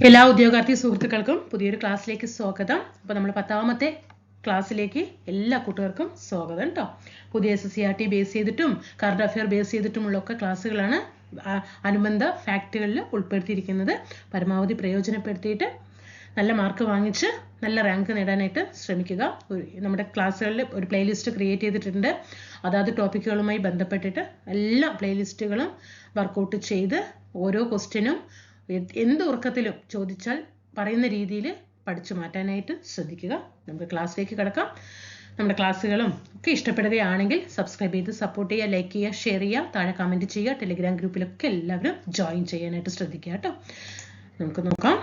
എല്ലാ ഉദ്യോഗാർത്ഥി സുഹൃത്തുക്കൾക്കും പുതിയൊരു ക്ലാസ്സിലേക്ക് സ്വാഗതം. അപ്പോൾ നമ്മൾ 10ാമത്തെ ക്ലാസ്സിലേക്ക് എല്ലാ കൂട്ടുകാർക്കും സ്വാഗതം കേട്ടോ. പുതിയ SSCRT ബേസ് ചെയ്തിട്ടും കറണ്ട് അഫെയർ ബേസ് ചെയ്തിട്ടുമുള്ള ഒക്കെ ക്ലാസ്സുകളാണ് അനുബന്ധ ഫാക്റ്റുകളിൽ ഉൾപ്പെടുത്തിയിരിക്കുന്നത്. പരമാവധി പ്രയോജനപ്പെടുത്തിയിട്ട് നല്ല മാർക്ക് വാങ്ങിച്ച് നല്ല റാങ്ക് നേടാനായിട്ട് ശ്രമിക്കുക. നമ്മുടെ ക്ലാസ്സുകളിൽ ഒരു പ്ലേലിസ്റ്റ് ക്രിയേറ്റ് ചെയ്തിട്ടുണ്ട്. അതാത് ടോപ്പിക്കുകളുമായി ബന്ധപ്പെട്ടിട്ട് എല്ലാ പ്ലേലിസ്റ്റുകളും വർക്കൗട്ട് ചെയ്ത് ഓരോ ക്വസ്റ്റ്യനും എന്ത് ഉറക്കത്തിലും ചോദിച്ചാൽ പറയുന്ന രീതിയിൽ പഠിച്ചു മാറ്റാനായിട്ട് ശ്രദ്ധിക്കുക. നമുക്ക് ക്ലാസ്സിലേക്ക് കിടക്കാം. നമ്മുടെ ക്ലാസ്സുകളും ഒക്കെ ഇഷ്ടപ്പെടുകയാണെങ്കിൽ സബ്സ്ക്രൈബ് ചെയ്ത് സപ്പോർട്ട് ചെയ്യുക, ലൈക്ക് ചെയ്യുക, ഷെയർ ചെയ്യുക, താഴെ കമൻറ്റ് ചെയ്യുക. ടെലിഗ്രാം ഗ്രൂപ്പിലൊക്കെ എല്ലാവരും ജോയിൻ ചെയ്യാനായിട്ട് ശ്രദ്ധിക്കുക കേട്ടോ. നമുക്ക് നോക്കാം.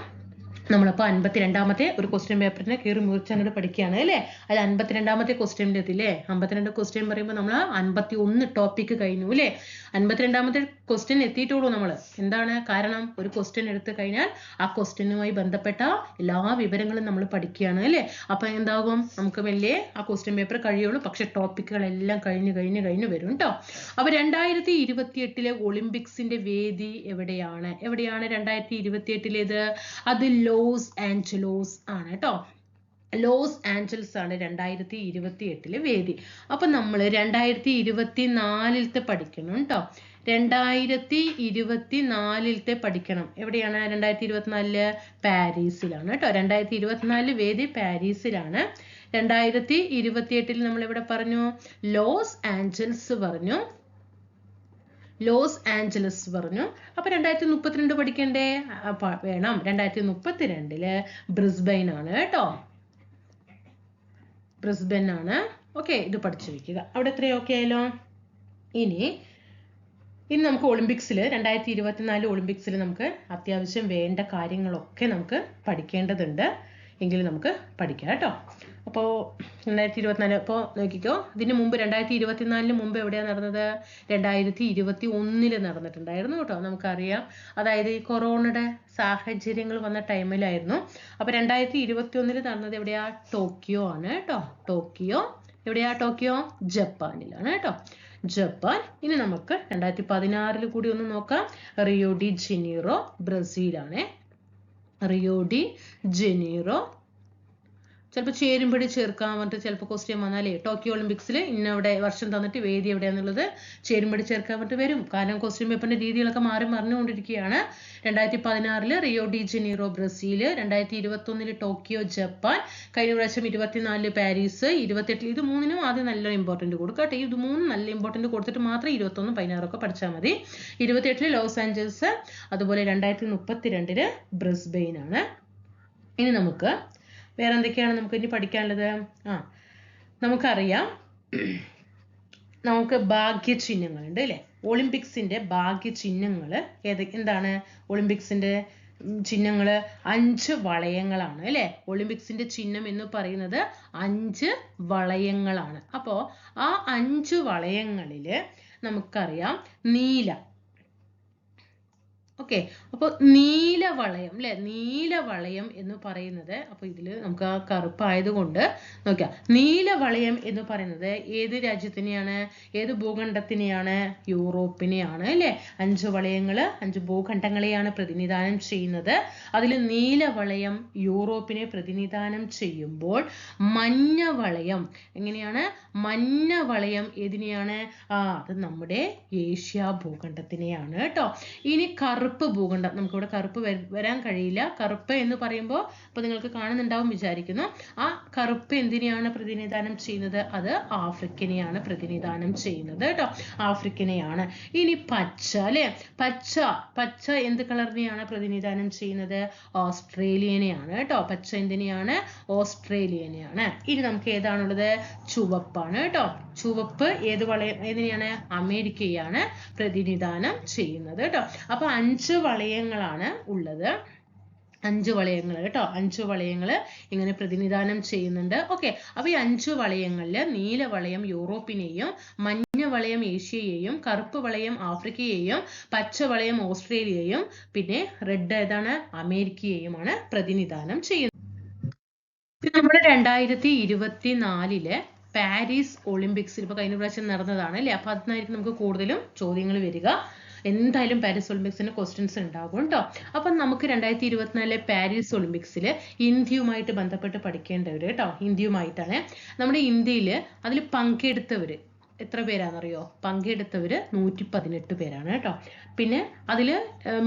നമ്മളപ്പോൾ 52ാമത്തെ ഒരു ക്വസ്റ്റ്യൻ പേപ്പറിനെ കയറി മുറിച്ചങ്ങോട്ട് പഠിക്കുകയാണ് അല്ലേ. അതിൽ 52ാമത്തെ ക്വസ്റ്റ്യനിൽ എത്തില്ലേ. 52 ക്വസ്റ്റ്യൻ പറയുമ്പോൾ നമ്മൾ 51 ടോപ്പിക്ക് കഴിഞ്ഞു അല്ലേ. 52ാമത്തെ ക്വസ്റ്റ്യൻ എത്തിയിട്ടുള്ളൂ നമ്മൾ. എന്താണ് കാരണം? ഒരു ക്വസ്റ്റ്യൻ എടുത്തു കഴിഞ്ഞാൽ ആ ക്വസ്റ്റ്യനുമായി ബന്ധപ്പെട്ട എല്ലാ വിവരങ്ങളും നമ്മൾ പഠിക്കുകയാണ് അല്ലേ. അപ്പം എന്താകും? നമുക്ക് വലിയ ആ ക്വസ്റ്റ്യൻ പേപ്പർ കഴിയുള്ളൂ. പക്ഷെ ടോപ്പിക്കുകളെല്ലാം കഴിഞ്ഞ് വരും കേട്ടോ. അപ്പോൾ 2028 ഒളിമ്പിക്സിന്റെ വേദി എവിടെയാണ്? 2028 അത് ലോസ് ആഞ്ചലോസ് ആണ് കേട്ടോ. ലോസ് ആഞ്ചൽസ് ആണ് 2028 വേദി. അപ്പൊ നമ്മൾ 2024 പഠിക്കണം കേട്ടോ. 2024 പഠിക്കണം. എവിടെയാണ് 2024? പാരീസിലാണ് കേട്ടോ. 2024 വേദി പാരീസിലാണ്. 2028 നമ്മൾ എവിടെ പറഞ്ഞു? ലോസ് ആഞ്ചൽസ് പറഞ്ഞു. ലോസ് ആഞ്ചലസ് പറഞ്ഞു. അപ്പൊ 2032 പഠിക്കണ്ടേ? വേണം. 2032 ബ്രിസ്ബെയിൻ ആണ് കേട്ടോ. ബ്രിസ്ബെയിൻ ആണ്. ഓക്കെ, ഇത് പഠിച്ചു വെക്കുക. അവിടെ എത്രയോ ഓക്കെ ആയാലോ. ഇനി നമുക്ക് ഒളിമ്പിക്സിൽ 2024 ഒളിമ്പിക്സിൽ നമുക്ക് അത്യാവശ്യം വേണ്ട കാര്യങ്ങളൊക്കെ നമുക്ക് പഠിക്കേണ്ടതുണ്ട്. എങ്കിലും നമുക്ക് പഠിക്കാം കേട്ടോ. അപ്പോൾ 2024 അപ്പോൾ നോക്കിക്കോ. ഇതിന് മുമ്പ് 2024 മുമ്പ് എവിടെയാണ് നടന്നത്? 2021 നടന്നിട്ടുണ്ടായിരുന്നു കേട്ടോ. നമുക്കറിയാം. അതായത് ഈ കൊറോണയുടെ സാഹചര്യങ്ങൾ വന്ന ടൈമിലായിരുന്നു. അപ്പോൾ 2021 നടന്നത് എവിടെയാ? ടോക്കിയോ ആണ് കേട്ടോ. ടോക്കിയോ എവിടെയാ? ടോക്കിയോ ജപ്പാനിലാണ് കേട്ടോ. ജപ്പാൻ. ഇനി നമുക്ക് 2016 കൂടി ഒന്ന് നോക്കാം. റിയോ ഡി ജനീറോ ബ്രസീലാണ്. Rio de Janeiro. ചിലപ്പോൾ ചേരുമ്പടി ചേർക്കാൻ പറഞ്ഞിട്ട് ചിലപ്പോൾ ക്വസ്റ്റ്യൻ വന്നാലേ ടോക്കിയോ ഒളിമ്പിക്സിൽ ഇന്നവിടെ വർഷം തന്നിട്ട് വേദി എവിടെയാണെന്നുള്ളത് ചേരുമ്പടി ചേർക്കാൻ വേണ്ടി വരും. കാരണം ക്വസ്റ്റ്യൻ പേപ്പറിന്റെ രീതികളൊക്കെ മാറി മറിഞ്ഞുകൊണ്ടിരിക്കുകയാണ്. 2016 Rio de Janeiro Brazil, 2021 Tokyo Japan, കഴിഞ്ഞ പ്രാവശ്യം 24 പാരീസ്, 28 ഇത് മൂന്നിനും ആദ്യം നല്ല ഇമ്പോർട്ടൻറ്റ് കൊടുക്കട്ടെ. ഇത് മൂന്നും നല്ല ഇമ്പോർട്ടൻറ്റ് കൊടുത്തിട്ട് മാത്രം 21, 16 ഒക്കെ പഠിച്ചാൽ മതി. 28 ലോസ് ആഞ്ചൽസ്, അതുപോലെ 2032 ബ്രിസ്ബെയിൻ ആണ്. ഇനി നമുക്ക് വേറെ എന്തൊക്കെയാണ് നമുക്ക് ഇനി പഠിക്കാനുള്ളത്? നമുക്കറിയാം, നമുക്ക് ഭാഗ്യചിഹ്നങ്ങളുണ്ട് അല്ലേ. ഒളിമ്പിക്സിന്റെ ഭാഗ്യചിഹ്നങ്ങൾ എന്താണ്? ഒളിമ്പിക്സിന്റെ ചിഹ്നങ്ങൾ 5 വളയങ്ങളാണ് അല്ലേ. ഒളിമ്പിക്സിന്റെ ചിഹ്നം എന്ന് പറയുന്നത് 5 വളയങ്ങളാണ്. അപ്പോൾ ആ 5 വളയങ്ങളിൽ നമുക്കറിയാം നീല. ഓക്കെ, അപ്പോൾ നീലവളയം അല്ലെ. നീലവളയം എന്ന് പറയുന്നത്, അപ്പോൾ ഇതിൽ നമുക്ക് ആ കറുപ്പായതുകൊണ്ട് നോക്കാം. നീലവളയം എന്ന് പറയുന്നത് ഏത് രാജ്യത്തിനെയാണ്? ഏത് ഭൂഖണ്ഡത്തിനെയാണ്? യൂറോപ്പിനെയാണ് അല്ലെ. 5 വളയങ്ങൾ 5 ഭൂഖണ്ഡങ്ങളെയാണ് പ്രതിനിധാനം ചെയ്യുന്നത്. അതിൽ നീലവളയം യൂറോപ്പിനെ പ്രതിനിധാനം ചെയ്യുമ്പോൾ മഞ്ഞവളയം എങ്ങനെയാണ്? മഞ്ഞവളയം ഏതിനെയാണ്? അത് നമ്മുടെ ഏഷ്യ ഭൂഖണ്ഡത്തിനെയാണ് കേട്ടോ. ഇനി കറുപ്പ് ഭൂഖണ്ഡം. നമുക്കിവിടെ കറുപ്പ് വരാൻ കഴിയില്ല. കറുപ്പ് എന്ന് പറയുമ്പോൾ ഇപ്പോൾ നിങ്ങൾക്ക് കാണുന്നുണ്ടാവും വിചാരിക്കുന്നു. ആ കറുപ്പ് എന്തിനെയാണ് പ്രതിനിധാനം ചെയ്യുന്നത്? അത് ആഫ്രിക്കനെയാണ് പ്രതിനിധാനം ചെയ്യുന്നത് കേട്ടോ. ആഫ്രിക്കനെയാണ്. ഇനി പച്ച അല്ലെ. പച്ച എന്ത് കളറിനെയാണ് പ്രതിനിധാനം ചെയ്യുന്നത്? ഓസ്ട്രേലിയനെയാണ് കേട്ടോ. പച്ച എന്തിനെയാണ്? ഓസ്ട്രേലിയനെയാണ്. ഇനി നമുക്ക് ഏതാണുള്ളത്? ചുവപ്പാണ് കേട്ടോ. ചുവപ്പ് ഏതിനെയാണ്? അമേരിക്കയാണ് പ്രതിനിധാനം ചെയ്യുന്നത് കേട്ടോ. അപ്പൊ 5 വളയങ്ങളാണ് ഉള്ളത്. 5 വളയങ്ങൾ കേട്ടോ. 5 വളയങ്ങൾ ഇങ്ങനെ പ്രതിനിധാനം ചെയ്യുന്നുണ്ട്. ഓക്കെ, അപ്പൊ ഈ 5 വളയങ്ങളിൽ നീലവളയം യൂറോപ്പിനെയും, മഞ്ഞവളയം ഏഷ്യയെയും, കറുപ്പ് വളയം ആഫ്രിക്കയെയും, പച്ചവളയം ഓസ്ട്രേലിയയെയും, പിന്നെ റെഡ് ഏതാണ്? അമേരിക്കയെയുമാണ് പ്രതിനിധാനം ചെയ്യുന്നത്. നമ്മുടെ 2024 പാരീസ് ഒളിമ്പിക്സിൽ ഇപ്പോൾ കഴിഞ്ഞ പ്രാവശ്യം നടന്നതാണ് അല്ലേ. അപ്പൊ അതിനായിരിക്കും നമുക്ക് കൂടുതലും ചോദ്യങ്ങൾ വരിക. എന്തായാലും പാരീസ് ഒളിമ്പിക്സിന് ക്വസ്റ്റ്യൻസ് ഉണ്ടാകും കേട്ടോ. അപ്പം നമുക്ക് 2024 പാരീസ് ഒളിമ്പിക്സിൽ ഇന്ത്യയുമായിട്ട് ബന്ധപ്പെട്ട് പഠിക്കേണ്ടവർ കേട്ടോ. ഇന്ത്യയുമായിട്ടാണ്. നമ്മുടെ ഇന്ത്യയിൽ അതിൽ പങ്കെടുത്തവർ എത്ര പേരാണെന്നറിയോ? പങ്കെടുത്തവർ 118 പേരാണ് കേട്ടോ. പിന്നെ അതിൽ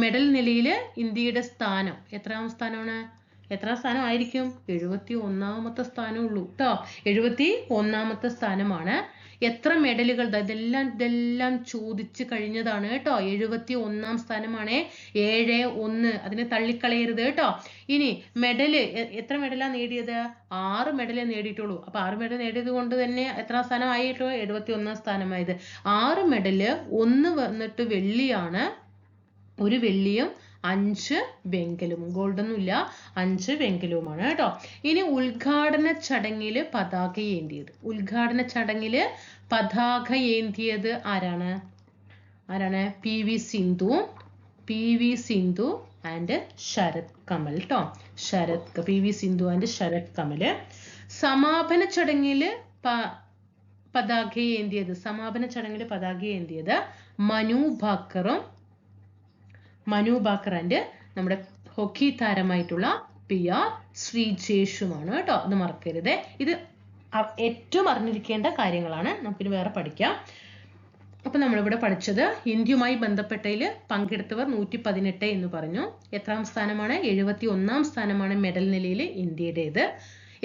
മെഡൽ നിലയിൽ ഇന്ത്യയുടെ സ്ഥാനം എത്രാം സ്ഥാനമാണ്? എത്രാം സ്ഥാനം ആയിരിക്കും? 71ാമത്തെ സ്ഥാനമുള്ളൂ കേട്ടോ. 71ാമത്തെ സ്ഥാനമാണ്. എത്ര മെഡലുകൾ? ഇതെല്ലാം ചോദിച്ചു കഴിഞ്ഞതാണ് കേട്ടോ. 71ാം സ്ഥാനമാണ്. 71. അതിനെ തള്ളിക്കളയരുത് കേട്ടോ. ഇനി മെഡല് എത്ര മെഡലാണ് നേടിയത്? 6 മെഡലേ നേടിയിട്ടുള്ളൂ. അപ്പൊ 6 മെഡൽ നേടിയത് കൊണ്ട് തന്നെ എത്രാം സ്ഥാനം ആയിട്ടുള്ളൂ? 71ാം സ്ഥാനമായത്. 6 മെഡല്, 1 വന്നിട്ട് വെള്ളിയാണ്, 1 വെള്ളിയും 5 വെങ്കലവും. ഗോൾഡൊന്നുമില്ല, 5 വെങ്കലവുമാണ് കേട്ടോ. ഇനി ഉദ്ഘാടന ചടങ്ങില് പതാക ഏന്തിയത്. ഉദ്ഘാടന ചടങ്ങില് പതാക ഏന്തിയത് ആരാണ്? PV സിന്ധു ആൻഡ് ശരത് കമൽ കേട്ടോ. PV Sindhu and Sharath Kamal. സമാപന ചടങ്ങില് പതാക ഏന്തിയത് മനു ഭാക്കർ ആൻഡ് നമ്മുടെ ഹോക്കി താരമായിട്ടുള്ള PR ശ്രീജേഷുമാണ് കേട്ടോ. അത് മറക്കരുത്. ഇത് ഏറ്റവും അറിഞ്ഞിരിക്കേണ്ട കാര്യങ്ങളാണ്. നമുക്കിത് വേറെ പഠിക്കാം. അപ്പൊ നമ്മളിവിടെ പഠിച്ചത് ഇന്ത്യയുമായി ബന്ധപ്പെട്ടതിൽ പങ്കെടുത്തവർ 118 എന്ന് പറഞ്ഞു. എത്രാം സ്ഥാനമാണ്? 71ാം സ്ഥാനമാണ് മെഡൽ നിലയിൽ ഇന്ത്യയുടേത്.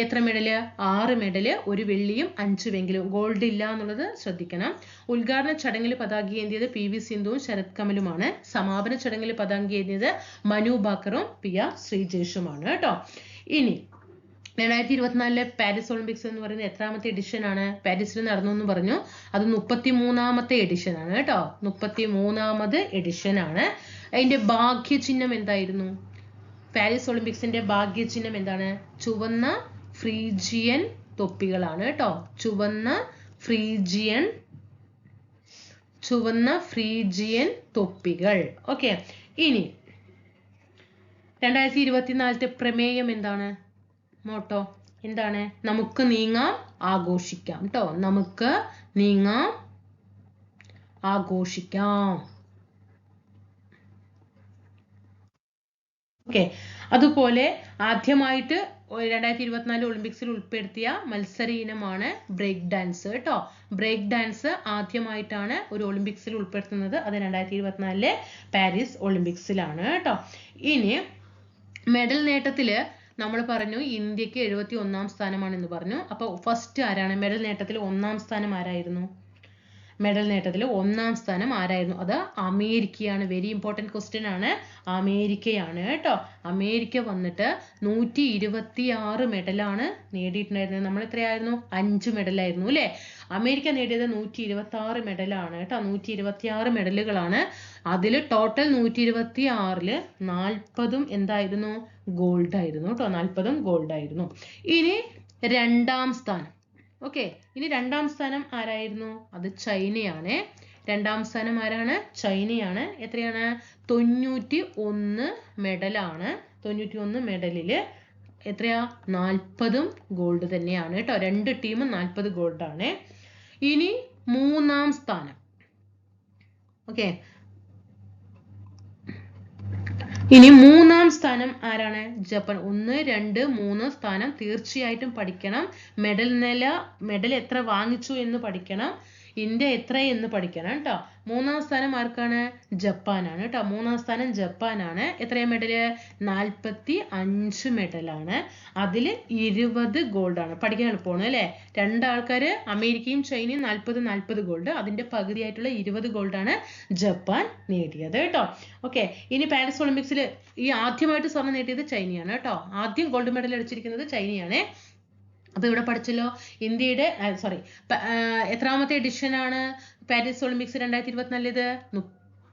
എത്ര മെഡല്? 6 മെഡല്, 1 വെള്ളിയും 5 വെങ്കലവും. ഗോൾഡ് ഇല്ല എന്നുള്ളത് ശ്രദ്ധിക്കണം. ഉദ്ഘാടന ചടങ്ങിൽ പതാക ഏന്തിയത് PV സിന്ധുവും ശരത് കമലുമാണ്. സമാപന ചടങ്ങിൽ പതാക ഏന്തിയത് മനു ഭാക്കറും PR ശ്രീജേഷുമാണ് കേട്ടോ. ഇനി 2024 പാരീസ് ഒളിമ്പിക്സ് എന്ന് പറയുന്നത് എത്രാമത്തെ എഡിഷൻ ആണ്? പാരീസിൽ നടന്നു എന്ന് പറഞ്ഞു. അത് 33ാമത്തെ എഡിഷൻ ആണ് കേട്ടോ. 33ാമത് എഡിഷൻ ആണ്. അതിന്റെ ഭാഗ്യചിഹ്നം എന്തായിരുന്നു? പാരീസ് ഒളിമ്പിക്സിന്റെ ഭാഗ്യചിഹ്നം എന്താണ്? ചുവന്ന ഫ്രീജിയൻ തൊപ്പികളാണ് കേട്ടോ. ചുവന്ന ഫ്രീജിയൻ തൊപ്പികൾ. ഓക്കെ. ഇനി 2024 പ്രമേയം എന്താണ്? മോട്ടോ എന്താണ്? നമുക്ക് നീങ്ങാം, ആഘോഷിക്കാം കേട്ടോ. നമുക്ക് നീങ്ങാം, ആഘോഷിക്കാം. ഓക്കെ. അതുപോലെ ആദ്യമായിട്ട് 2024 ഒളിമ്പിക്സിൽ ഉൾപ്പെടുത്തിയ മത്സര ഇനമാണ് ബ്രേക്ക് ഡാൻസ് കേട്ടോ. ബ്രേക്ക് ഡാൻസ് ആദ്യമായിട്ടാണ് ഒരു ഒളിമ്പിക്സിൽ ഉൾപ്പെടുത്തുന്നത്. അത് 2024 പാരീസ് ഒളിമ്പിക്സിലാണ് കേട്ടോ. ഇനി മെഡൽ നേട്ടത്തില് നമ്മൾ പറഞ്ഞു ഇന്ത്യക്ക് 71ാം സ്ഥാനമാണെന്ന് പറഞ്ഞു. അപ്പൊ ഫസ്റ്റ് ആരാണ്? മെഡൽ നേട്ടത്തിൽ 1ാം സ്ഥാനം ആരായിരുന്നു? മെഡൽ നേട്ടത്തിൽ 1ാം സ്ഥാനം ആരായിരുന്നു? അത് അമേരിക്കയാണ്. വെരി ഇമ്പോർട്ടൻറ്റ് ക്വസ്റ്റ്യൻ ആണ്. അമേരിക്കയാണ് കേട്ടോ. അമേരിക്ക വന്നിട്ട് 126 മെഡലാണ് നേടിയിട്ടുണ്ടായിരുന്നത്. നമ്മൾ എത്രയായിരുന്നു? 5 മെഡലായിരുന്നു അല്ലേ? അമേരിക്ക നേടിയത് 126 മെഡലാണ് കേട്ടോ. 126 മെഡലുകളാണ്. അതിൽ ടോട്ടൽ 126ല് 40ഉം എന്തായിരുന്നു? ഗോൾഡ് ആയിരുന്നു കേട്ടോ. 40ഉം ഗോൾഡ് ആയിരുന്നു. ഇനി 2ാം സ്ഥാനം. ഓക്കെ. ഇനി 2ാം സ്ഥാനം ആരായിരുന്നു? അത് ചൈനയാണ്. 2ാം സ്ഥാനം ആരാണ്? ചൈനയാണ്. എത്രയാണ്? 91 മെഡലാണ്. 91 മെഡലില് എത്രയാ? 40ഉം ഗോൾഡ് തന്നെയാണ് കേട്ടോ. 2 ടീമും 40 ഗോൾഡ് ആണ്. ഇനി 3ാം സ്ഥാനം. ഓക്കെ. ഇനി 3ാം സ്ഥാനം ആരാണ്? ജപ്പാൻ. 1, 2, 3 സ്ഥാനം തീർച്ചയായിട്ടും പഠിക്കണം. മെഡൽ എത്ര വാങ്ങിച്ചു എന്ന് പഠിക്കണം. ഇന്ത്യ എത്ര എന്ന് പഠിക്കണം കേട്ടോ. 3ാം സ്ഥാനം ആർക്കാണ്? ജപ്പാനാണ് കേട്ടോ. 3ാം സ്ഥാനം ജപ്പാനാണ്. എത്രയാ മെഡല്? 45 മെഡലാണ്. അതിൽ 20 ഗോൾഡാണ്. പഠിക്കാൻ എളുപ്പമാണ് അല്ലേ? 2 ആൾക്കാര് അമേരിക്കയും ചൈനയും 40 ഗോൾഡ്. അതിന്റെ പകുതിയായിട്ടുള്ള 20 ഗോൾഡാണ് ജപ്പാൻ നേടിയത് കേട്ടോ. ഓക്കെ. ഇനി പാരീസ് ഒളിമ്പിക്സിൽ ഈ ആദ്യമായിട്ട് സ്വർണ്ണം നേടിയത് ചൈനയാണ് കേട്ടോ. ആദ്യം ഗോൾഡ് മെഡൽ അടിച്ചിരിക്കുന്നത് ചൈനയാണ്. അപ്പൊ ഇവിടെ പഠിച്ചല്ലോ ഇന്ത്യയുടെ എത്രാമത്തെ എഡിഷൻ ആണ് പാരീസ് ഒളിമ്പിക്സ് 2024?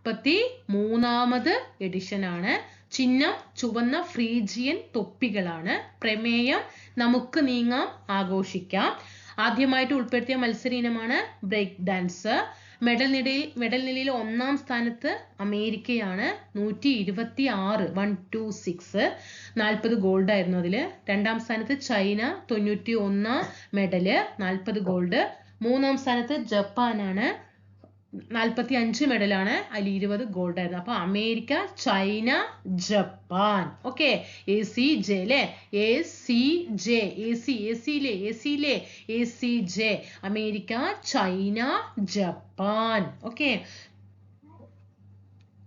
33ാമത് എഡിഷൻ ആണ്. ചിഹ്നം ചുവന്ന ഫ്രീജിയൻ തൊപ്പികളാണ്. പ്രമേയം നമുക്ക് നീങ്ങാം, ആഘോഷിക്കാം. ആദ്യമായിട്ട് ഉൾപ്പെടുത്തിയ മത്സര ഇനമാണ് ബ്രേക്ക് ഡാൻസ്. മെഡൽ നിലയിൽ 1ാം സ്ഥാനത്ത് അമേരിക്കയാണ്. 126 126 40 ഗോൾഡ് ആയിരുന്നു അതില്. 2ാം സ്ഥാനത്ത് ചൈന 91 മെഡല് 40 ഗോൾഡ്. 3ാം സ്ഥാനത്ത് ജപ്പാനാണ് 45 മെഡലാണ്, അതിൽ 20 ഗോൾഡ് ആയിരുന്നു. അപ്പൊ America, China, Japan. Okay, ACJ അല്ലേ, ACJ, America, China, Japan. Okay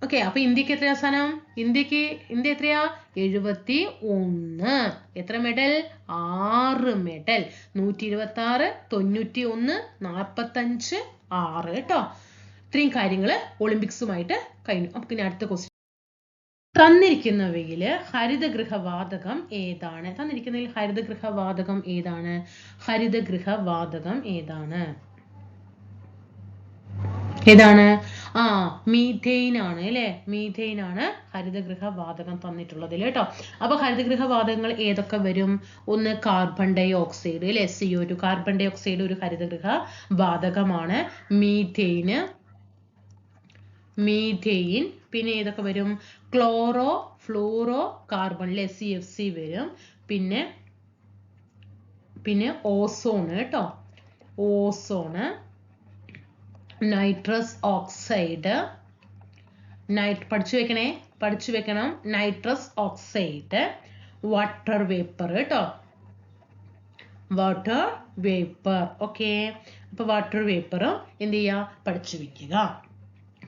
okay, അപ്പൊ ഇന്ത്യക്ക് എത്രയാ സ്ഥാനം? ഇന്ത്യ എത്രയാ? 71. എത്ര മെഡൽ? 6 മെഡൽ. 126, 91, 45, 6 കേട്ടോ. ഇത്രയും കാര്യങ്ങള് ഒളിമ്പിക്സുമായിട്ട് കഴിഞ്ഞു. അപ്പൊ പിന്നെ അടുത്ത ക്വസ്റ്റ്യൻ. തന്നിരിക്കുന്നവയില് ഹരിതഗൃഹവാതകം ഏതാണ്? തന്നിരിക്കുന്നതിൽ ഹരിതഗൃഹവാതകം ഏതാണ്? ഏതാണ്? മീഥെയിൻ ആണ് അല്ലെ, മീഥെയിൻ ആണ് ഹരിതഗൃഹവാതകം തന്നിട്ടുള്ളത് കേട്ടോ. അപ്പൊ ഹരിതഗൃഹവാതകങ്ങൾ ഏതൊക്കെ വരും? ഒന്ന് കാർബൺ ഡൈ ഓക്സൈഡ് അല്ലെ, CO2. കാർബൺ ഡൈ ഓക്സൈഡ് ഒരു ഹരിതഗൃഹ വാതകമാണ്. മീഥെയിൻ. പിന്നെ ഏതൊക്കെ വരും? ക്ലോറോ ഫ്ലൂറോ കാർബൺ അല്ലെ, CFC വരും. പിന്നെ ഓസോൺ കേട്ടോ, ഓസോണ്, നൈട്രസ് ഓക്സൈഡ്, പഠിച്ചു വെക്കണം, നൈട്രസ് ഓക്സൈഡ്, വാട്ടർ വേപ്പർ കേട്ടോ, വാട്ടർ വേപ്പർ. ഓക്കെ, അപ്പൊ വാട്ടർ വേപ്പർ എന്ത് ചെയ്യാ? പഠിച്ചു വെക്കുക.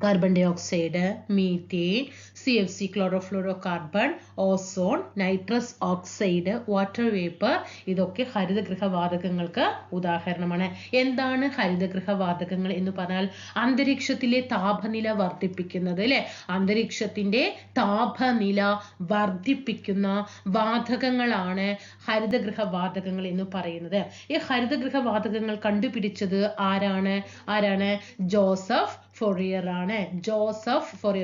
Carbon dioxide, methane, CFC chlorofluorocarbon, ozone, nitrous oxide, water vapour, ഇതൊക്കെ ഹരിതഗൃഹവാതകങ്ങൾക്ക് ഉദാഹരണമാണ്. എന്താണ് ഹരിതഗൃഹവാതകങ്ങൾ എന്ന് പറഞ്ഞാൽ? അന്തരീക്ഷത്തിലെ താപനില വർദ്ധിപ്പിക്കുന്നത് അല്ലെ, അന്തരീക്ഷത്തിന്റെ താപനില വർദ്ധിപ്പിക്കുന്ന വാതകങ്ങളാണ് ഹരിതഗൃഹവാതകങ്ങൾ എന്ന് പറയുന്നത്. ഈ ഹരിതഗൃഹവാതകങ്ങൾ കണ്ടുപിടിച്ചത് ആരാണ്? ജോസഫ് ഫൊറിയർ ആണ്.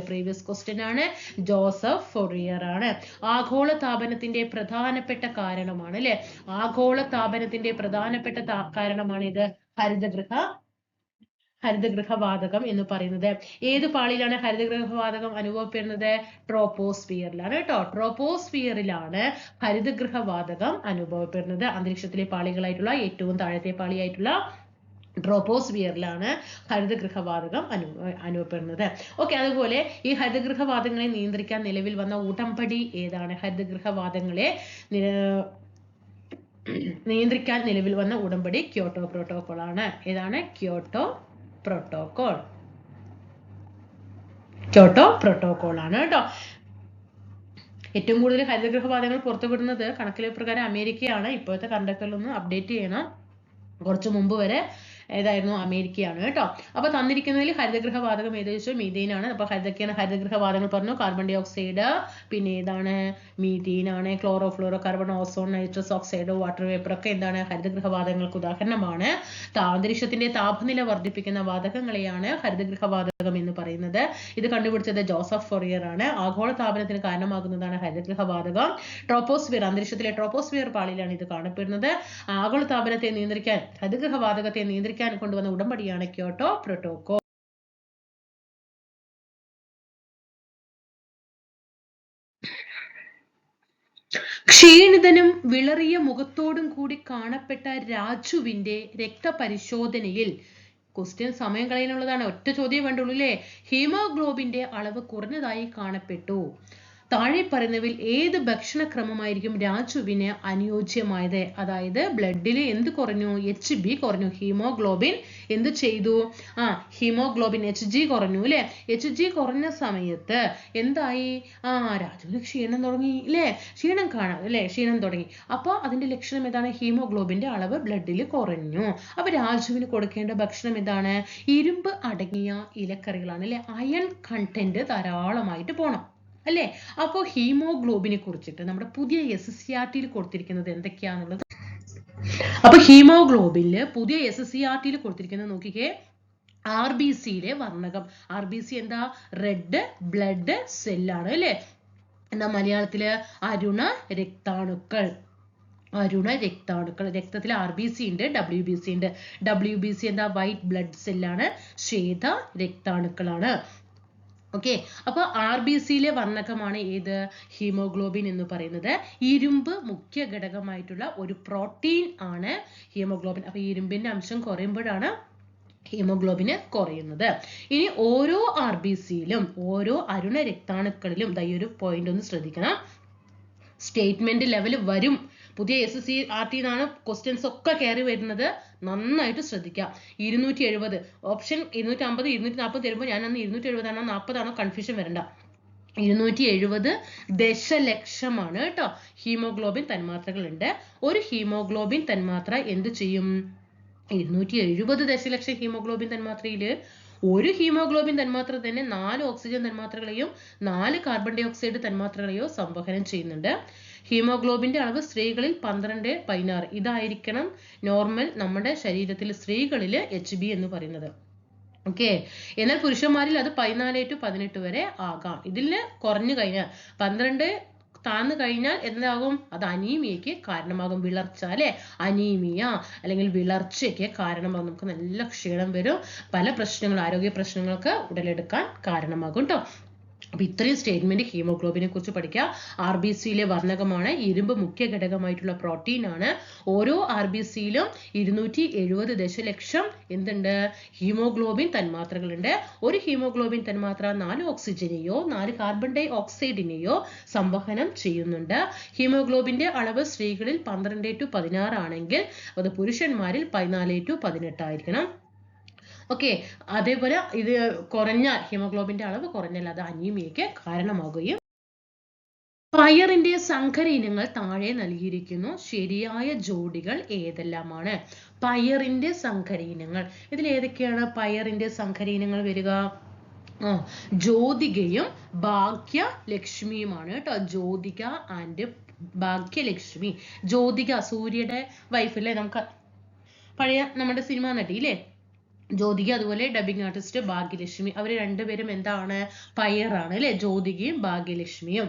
പ്രീവിയസ് ക്വസ്റ്റ്യൻ ആണ്. ജോസഫ് ഫൊറിയർ ആണ്. ആഗോളതാപനത്തിന്റെ പ്രധാനപ്പെട്ട കാരണമാണ് അല്ലെ, ആഗോളതാപനത്തിന്റെ പ്രധാനപ്പെട്ട കാരണമാണ് ഇത് ഹരിതഗൃഹവാതകം എന്ന് പറയുന്നത്. ഏത് പാളിയിലാണ് ഹരിതഗൃഹവാതകം അനുഭവപ്പെടുന്നത്? ട്രോപ്പോസ്ഫിയറിലാണ് കേട്ടോ. ട്രോപ്പോസ്ഫിയറിലാണ് ഹരിതഗൃഹവാതകം അനുഭവപ്പെടുന്നത്. അന്തരീക്ഷത്തിലെ പാളികളായിട്ടുള്ള ഏറ്റവും താഴത്തെ പാളിയായിട്ടുള്ള ട്രോപ്പോസ്ഫിയറിലാണ് ഹരിതഗൃഹവാതകം അനുഭവപ്പെടുന്നത്. ഓക്കെ, അതുപോലെ ഈ ഹരിതഗൃഹവാതകങ്ങളെ നിയന്ത്രിക്കാൻ നിലവിൽ വന്ന ഉടമ്പടി ഏതാണ്? ഹരിതഗൃഹവാതങ്ങളെ നിയന്ത്രിക്കാൻ നിലവിൽ വന്ന ഉടമ്പടി ക്യോട്ടോ പ്രോട്ടോകോൾ ആണ്. ഏതാണ്? ക്യോട്ടോ പ്രോട്ടോകോൾ ആണ് കേട്ടോ. ഏറ്റവും കൂടുതൽ ഹരിതഗൃഹവാതകങ്ങൾ പുറത്തുവിടുന്നത് കണക്കിലെ പ്രകാരം അമേരിക്കയാണ്. ഇപ്പോഴത്തെ കണ്ടക്ടറിലൊന്ന് അപ്ഡേറ്റ് ചെയ്യണം. കുറച്ചു മുമ്പ് വരെ ഏതായിരുന്നു? അമേരിക്കയാണ് കേട്ടോ. അപ്പൊ തന്നിരിക്കുന്നതിൽ ഹരിതഗൃഹവാതകം ഏത് ചോദിച്ചാൽ മീഥെയിൻ ആണ്. അപ്പൊ ഏതൊക്കെയാണ് ഹരിതഗൃഹവാതകങ്ങൾ പറഞ്ഞു? കാർബൺ ഡൈ ഓക്സൈഡ്, പിന്നെ ഏതാണ്? മീഥെയിൻ ആണ്. Chloro fluoro carbon, ozone, nitrous oxide, water vapour ഒക്കെ എന്താണ്? ഹരിതഗൃഹവാതകങ്ങൾക്ക് ഉദാഹരണമാണ്. അന്തരീക്ഷത്തിന്റെ താപനില വർദ്ധിപ്പിക്കുന്ന വാതകങ്ങളെയാണ് ഹരിതഗൃഹവാതകം എന്ന് പറയുന്നത്. ഇത് കണ്ടുപിടിച്ചത് ജോസഫ് ഫൊറിയർ ആണ്. ആഗോള താപനത്തിന് കാരണമാകുന്നതാണ് ഹരിതഗൃഹവാതകം. ട്രോപ്പോസ്ഫിയർ, അന്തരീക്ഷത്തിലെ ട്രോപ്പോസ്ഫിയർ പാളിയിലാണ് ഇത് കാണപ്പെടുന്നത്. ആഗോള താപനത്തെ നിയന്ത്രിക്കാൻ, ഹരിതഗൃഹവാതകത്തെ നിയന്ത്രിക്കാൻ കൊണ്ടുവന്ന ഉടമ്പടിയാണ് ക്യോട്ടോ പ്രോട്ടോകോൾ. ക്ഷീണിതനും വിളറിയ മുഖത്തോടും കൂടി കാണപ്പെട്ട രാജുവിന്റെ രക്തപരിശോധനയിൽ, ക്വസ്റ്റ്യൻ സമയം കളയാനുള്ളതാണ്, ഒറ്റ ചോദ്യം വേണ്ടുള്ളൂ അല്ലേ, ഹീമോഗ്ലോബിന്റെ അളവ് കുറഞ്ഞതായി കാണപ്പെട്ടു. താഴെ പറയുന്നവയിൽ ഏത് ഭക്ഷണക്രമമായിരിക്കും രാജുവിന് അനുയോജ്യമായത്? അതായത് ബ്ലഡിൽ എന്ത് കുറഞ്ഞു? HB കുറഞ്ഞു. ഹീമോഗ്ലോബിൻ എന്ത് ചെയ്തു? ഹീമോഗ്ലോബിൻ HG കുറഞ്ഞു അല്ലെ. HG കുറഞ്ഞ സമയത്ത് എന്തായി? രാജുവിന് ക്ഷീണം തുടങ്ങി അല്ലെ, ക്ഷീണം കാണാം അല്ലെ, ക്ഷീണം തുടങ്ങി. അപ്പൊ അതിന്റെ ലക്ഷണം ഏതാണ്? ഹീമോഗ്ലോബിന്റെ അളവ് ബ്ലഡിൽ കുറഞ്ഞു. അപ്പൊ രാജുവിന് കൊടുക്കേണ്ട ഭക്ഷണം എന്താണ്? ഇരുമ്പ് അടങ്ങിയ ഇലക്കറികളാണ് അല്ലെ. അയൺ കണ്ടന്റ് ധാരാളമായിട്ട് പോണം അല്ലേ. അപ്പോൾ ഹീമോഗ്ലോബിനെ കുറിച്ചിട്ട് നമ്മുടെ പുതിയ SCERT-യിൽ കൊടുത്തിരിക്കുന്നത് എന്തൊക്കെയാന്നുള്ളത്. അപ്പൊ ഹീമോഗ്ലോബിനില് പുതിയ SCERT-യിൽ കൊടുത്തിരിക്കുന്നത് നോക്കിക്കേ. RBCയിലെ വർണ്ണകം. RBC എന്താ? റെഡ് ബ്ലഡ് സെല്ലാണ് അല്ലെ. എന്താ മലയാളത്തില്? അരുണ രക്താണുക്കൾ. രക്തത്തിൽ RBC ഉണ്ട്, WBC ഉണ്ട്. WBC എന്താ? വൈറ്റ് ബ്ലഡ് സെല്ലാണ്, ശ്വേത രക്താണുക്കളാണ്. ഓക്കെ, അപ്പൊ RBCയിലെ വർണ്ണകമാണ് ഏത്? ഹീമോഗ്ലോബിൻ എന്ന് പറയുന്നത്. ഇരുമ്പ് മുഖ്യ ഘടകമായിട്ടുള്ള ഒരു പ്രോട്ടീൻ ആണ് ഹീമോഗ്ലോബിൻ. അപ്പൊ ഇരുമ്പിന്റെ അംശം കുറയുമ്പോഴാണ് ഹീമോഗ്ലോബിന് കുറയുന്നത്. ഇനി ഓരോ RBCയിലും ഓരോ അരുണ രക്താണുക്കളിലും ഈ ഒരു പോയിന്റ് ഒന്ന് ശ്രദ്ധിക്കണം. സ്റ്റേറ്റ്മെന്റ് ലെവൽ വരും. പുതിയ SSCRT ന്നാണ് ക്വസ്റ്റ്യൻസ് ഒക്കെ കയറി വരുന്നത്. നന്നായിട്ട് ശ്രദ്ധിക്കുക. 270 ഓപ്ഷൻ 250 240 തരുമ്പോൾ ഞാൻ അന്ന് 270 ആണോ 40 ആണോ കൺഫ്യൂഷൻ വരണ്ട. 270 ദശലക്ഷമാണ് കേട്ടോ ഹീമോഗ്ലോബിൻ തന്മാത്രകൾ ഉണ്ട്. ഒരു ഹീമോഗ്ലോബിൻ തന്മാത്ര എന്ത് ചെയ്യും? 270 ദശലക്ഷം ഹീമോഗ്ലോബിൻ തന്മാത്രയിൽ ഒരു ഹീമോഗ്ലോബിൻ തന്മാത്ര തന്നെ 4 ഓക്സിജൻ തന്മാത്രകളെയോ 4 കാർബൺ ഡൈ ഓക്സൈഡ് തന്മാത്രകളെയോ സംവഹനം ചെയ്യുന്നുണ്ട്. ഹീമോഗ്ലോബിന്റെ അളവ് സ്ത്രീകളിൽ 12/16 ഇതായിരിക്കണം നോർമൽ നമ്മുടെ ശരീരത്തിൽ സ്ത്രീകളിൽ HB എന്ന് പറയുന്നത്. ഓക്കെ, എന്നാൽ പുരുഷന്മാരിൽ അത് 14 to 18 വരെ ആകാം. ഇതിൽ കുറഞ്ഞു കഴിഞ്ഞാൽ 12 താഴ്ന്നു കഴിഞ്ഞാൽ എന്താകും? അത് അനീമിയയ്ക്ക് കാരണമാകും. വിളർച്ച അല്ലെ, അനീമിയ അല്ലെങ്കിൽ വിളർച്ചയ്ക്ക് കാരണമാകും. നമുക്ക് നല്ല ക്ഷീണം വരും, പല പ്രശ്നങ്ങൾ ആരോഗ്യ പ്രശ്നങ്ങൾക്ക് ഉടലെടുക്കാൻ കാരണമാകും കേട്ടോ. അപ്പൊ ഇത്രയും സ്റ്റേറ്റ്മെന്റ് ഹീമോഗ്ലോബിനെ കുറിച്ച് പഠിക്കുക. RBCയിലെ വർണ്ണകമാണ്, ഇരുമ്പ് മുഖ്യ ഘടകമായിട്ടുള്ള പ്രോട്ടീൻ ആണ്. ഓരോ RBCയിലും 270 ദശലക്ഷം എന്തുണ്ട്? ഹീമോഗ്ലോബിൻ തന്മാത്രകളുണ്ട്. ഒരു ഹീമോഗ്ലോബിൻ തന്മാത്ര 4 ഓക്സിജനെയോ 4 കാർബൺ ഡൈ ഓക്സൈഡിനെയോ സംവഹനം ചെയ്യുന്നുണ്ട്. ഹീമോഗ്ലോബിന്റെ അളവ് സ്ത്രീകളിൽ 12 to 16 ആണെങ്കിൽ അത് പുരുഷന്മാരിൽ 14 to 18 ആയിരിക്കണം. ഓക്കെ, അതേപോലെ ഇത് കുറഞ്ഞാൽ ഹീമോഗ്ലോബിന്റെ അളവ് കുറഞ്ഞാൽ അത് അനീമിയയ്ക്ക് കാരണമാകുകയും. പയറിന്റെ സങ്കര ഇനങ്ങൾ താഴെ നൽകിയിരിക്കുന്നു. ശരിയായ ജോഡികൾ ഏതെല്ലാമാണ്? പയറിന്റെ സങ്കര ഇനങ്ങൾ ഇതിൽ ഏതൊക്കെയാണ് പയറിന്റെ സങ്കര ഇനങ്ങൾ വരിക? ജ്യോതികയും ഭാഗ്യലക്ഷ്മിയുമാണ് കേട്ടോ. ജ്യോതിക ആൻഡ് ഭാഗ്യലക്ഷ്മി. ജ്യോതിക സൂര്യയുടെ വൈഫ് അല്ലേ, നമുക്ക് പഴയ നമ്മുടെ സിനിമ നടി അല്ലേ ജ്യോതിക, അതുപോലെ ഡബിങ് ആർട്ടിസ്റ്റ് ഭാഗ്യലക്ഷ്മി. അവർ രണ്ടുപേരും എന്താണ്? പയറാണ് അല്ലെ, ജ്യോതികയും ഭാഗ്യലക്ഷ്മിയും.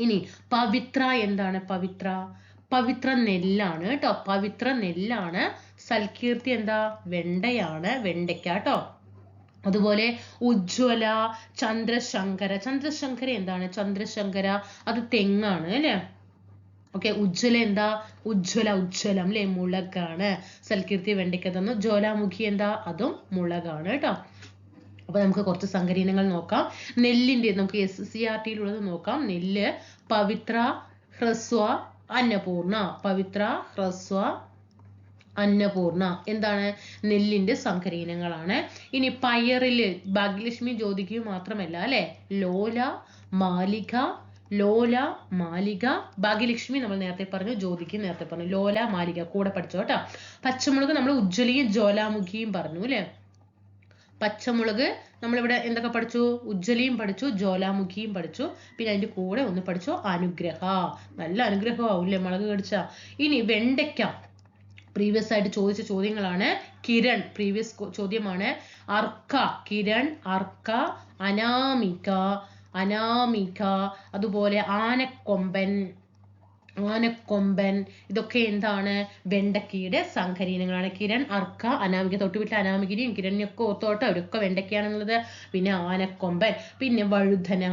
ഇനി പവിത്ര എന്താണ്? പവിത്ര പവിത്ര നെല്ലാണ് കേട്ടോ. പവിത്ര നെല്ലാണ്. സൽകീർത്തി എന്താ? വെണ്ടയാണ്, വെണ്ടയ്ക്ക കേട്ടോ. അതുപോലെ ഉജ്ജ്വല, ചന്ദ്രശങ്കര. ചന്ദ്രശങ്കര എന്താണ്? ചന്ദ്രശങ്കര അത് തെങ്ങാണ് അല്ലെ. ഓക്കെ, ഉജ്ജ്വല എന്താ? ഉജ്ജ്വലം അല്ലെ, മുളകാണ്. സൽകീർത്തി വെണ്ടയ്ക്ക തന്നു. ജ്വാലാമുഖി എന്താ? അതും മുളകാണ് കേട്ടോ. അപ്പൊ നമുക്ക് കുറച്ച് സങ്കരീനങ്ങൾ നോക്കാം. നെല്ലിന്റെ നമുക്ക് SSCRT-യിലുള്ളത് നോക്കാം. നെല്ല് പവിത്ര, ഹ്രസ്വ, അന്നപൂർണ. പവിത്ര, ഹ്രസ്വ, അന്നപൂർണ എന്താണ്? നെല്ലിന്റെ സങ്കരീനങ്ങളാണ്. ഇനി പയറില് ഭാഗ്യലക്ഷ്മി ജ്യോതികയും മാത്രമല്ല അല്ലെ, ലോല, മാലിക. ലോല, മാലിക, ഭാഗ്യലക്ഷ്മി നമ്മൾ നേരത്തെ പറഞ്ഞു, ജ്യോതിക്ക് നേരത്തെ പറഞ്ഞു. ലോല, മാലിക കൂടെ പഠിച്ചോ കേട്ടോ. പച്ചമുളക് നമ്മൾ ഉജ്ജ്വലയും ജ്വാലാമുഖിയും പറഞ്ഞു അല്ലെ. പച്ചമുളക് നമ്മളിവിടെ എന്തൊക്കെ പഠിച്ചു? ഉജ്ജ്വലയും പഠിച്ചു, ജ്വാലാമുഖിയും പഠിച്ചു. പിന്നെ അതിന്റെ കൂടെ ഒന്ന് പഠിച്ചു അനുഗ്രഹ. നല്ല അനുഗ്രഹമാവില്ലേ മുളക് കടിച്ച. ഇനി വെണ്ടയ്ക്ക പ്രീവിയസ് ആയിട്ട് ചോദിച്ച ചോദ്യങ്ങളാണ്. കിരൺ പ്രീവിയസ് ചോദ്യമാണ്. അർക്ക, കിരൺ, അർക്ക, അനാമിക, അനാമിക. അതുപോലെ ആനക്കൊമ്പൻ, ആനക്കൊമ്പൻ. ഇതൊക്കെ എന്താണ്? വെണ്ടക്കയുടെ സങ്കരീനങ്ങളാണ്. കിരൺ, അർക്ക, അനാമിക. തൊട്ടുവിട്ട അനാമികയും കിരണിനൊക്കെ ഒത്തോട്ട് അവരൊക്കെ വെണ്ടക്കയാണെന്നുള്ളത്. പിന്നെ ആനക്കൊമ്പൻ, പിന്നെ വഴുതന,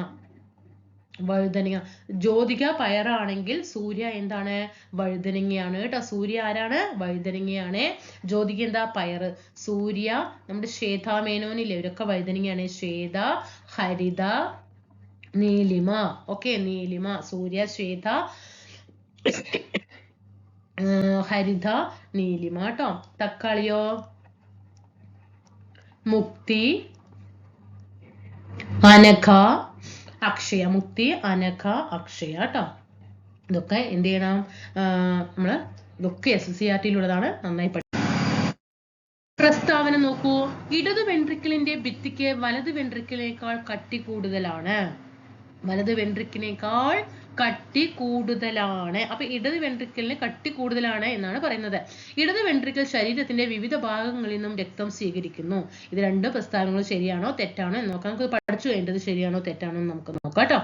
വഴുതനങ്ങ. ജ്യോതിക പയറാണെങ്കിൽ സൂര്യ എന്താണ്? വഴുതനങ്ങയാണ് കേട്ടോ. സൂര്യ ആരാണ്? വഴുതനങ്ങയാണ്. ജ്യോതിക എന്താ? പയറ്. സൂര്യ നമ്മുടെ ശ്വേതാ മേനോനില്ലേ, ഇവരൊക്കെ വഴുതനങ്ങയാണ്. ശ്വേത, ഹരിത, നീലിമ. ഓക്കെ, നീലിമ. സൂര്യ, ശ്വേത, ഹരിത, നീലിമ കേട്ടോ. തക്കാളിയോ? മുക്തി, അനഘ, അക്ഷയ. മുക്തി, അനഘ, അക്ഷയ കേട്ടോ. ഇതൊക്കെ എന്ത് ചെയ്യണം? നമ്മള് ഇതൊക്കെ SSCRT-യിലുള്ളതാണ്. നന്നായി പഠിക്കണം. പ്രസ്താവന നോക്കൂ. ഇടതു വെൻട്രിക്കിളിന്റെ ഭിത്തിക്ക് വലത് വെൻട്രിക്കിളിനേക്കാൾ കട്ടി കൂടുതലാണ്. വലത് വെൻട്രിക്കിനേക്കാൾ കട്ടി കൂടുതലാണ്. അപ്പൊ ഇടത് വെൻട്രിക്കിളിന് കട്ടി കൂടുതലാണ് എന്നാണ് പറയുന്നത്. ഇടത് വെൻട്രിക്കിൾ ശരീരത്തിന്റെ വിവിധ ഭാഗങ്ങളിൽ നിന്നും രക്തം സ്വീകരിക്കുന്നു. ഇത് രണ്ട് പ്രസ്താവനകൾ ശരിയാണോ തെറ്റാണോ എന്ന് നോക്കാം. നമുക്ക് പഠിച്ചു വേണ്ടത് ശരിയാണോ തെറ്റാണോ എന്ന് നമുക്ക് നോക്കാം കേട്ടോ.